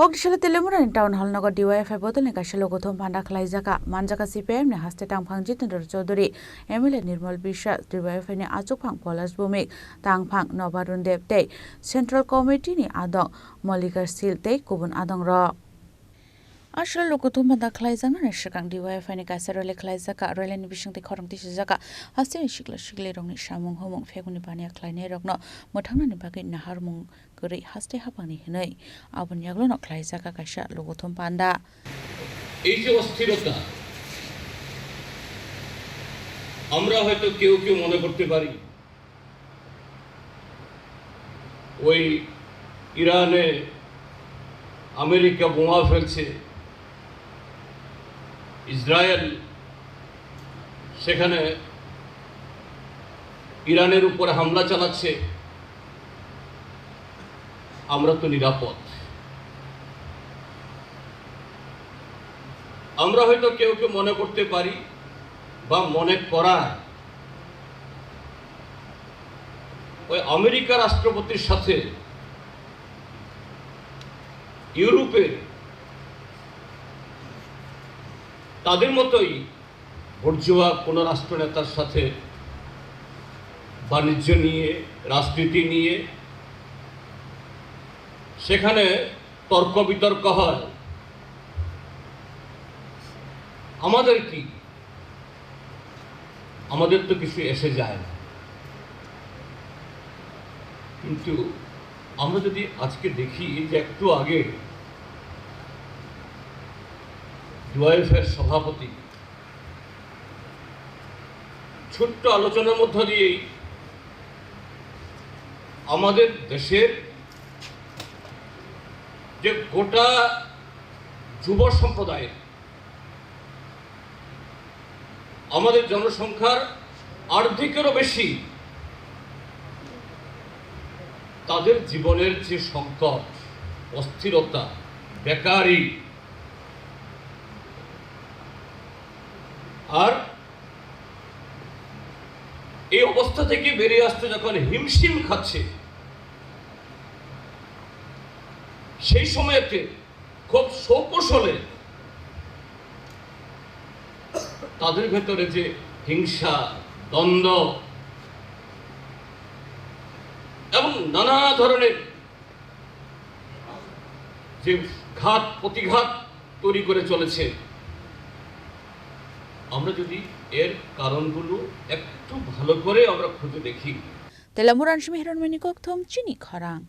Kogdishal Telemurani Town Hall Naga DYF Bottle Kashalo Gotham Panda Klaizaka, Manjaka CPM, Haste Tangpang Jitender Choduri, Emile Nirmal Bisha, DYF and Achupang Polas Bumik, Tangpang Nobarun Dep Day, Central Committee ni Adong, Molika Sil Day, Kubun Adong Raw. Ashal Lokutum Panda Klaizana, Shakang DYF and Kasarole Klaizaka, Relan Bishing the Korang Tishaka, Haste Shikla Rong Shamung Homong Fegunipania Klainerogno, Motana Nipaki Naharmung. Guri haste hapani hinai abun yaglo no klaizaka kasha logothom panda এই যে অস্থিরতা আমরা হয়তো কেউ কেউ মনে করতে পারি ওই ইরানে আমেরিকা বোমা ফেলছে ইসরায়েল সেখানে ইরানের উপরে হামলা চালাচ্ছে আমরা তো নিরাপদ আমরা হয়তো কেউ কেউ মনে করতে পারি বা মনে করায় ওই আমেরিকা রাষ্ট্রপতির সাথে ইউরোপের তাদের মতোই বর্জুয়া কোন রাষ্ট্রনেতার সাথে বাণিজ্য নিয়ে রাজনীতি নিয়ে সেখানে তর্ক বিতর্ক হয় আমাদের কি আমাদের তো কিছু এসে যায় না কিন্তু আমরা যদি আজকে দেখি যে একটু আগে ডিওয়াইএফের সভাপতি ছোট্ট আলোচনার মধ্য দিয়েই আমাদের দেশের যে গোটা যুব সম্প্রদায়ের আমাদের জনসংখ্যার অর্ধেকেরও বেশি তাদের জীবনের যে সংকট অস্থিরতা বেকারি আর এই অবস্থা থেকে বেরিয়ে আসতে যখন হিমশিম খাচ্ছে সেই সময়তে খুব সৌকৌশলে তাদের ভেতরে যে হিংসা দ্বন্দ্ব এবং নানা ধরনের যে ঘাত প্রতিঘাত তৈরি করে চলেছে আমরা যদি এর কারণগুলো একটু ভালো করে আমরা খুঁজে দেখি Telamuran Shmihran Menikok Tom Chini Karang.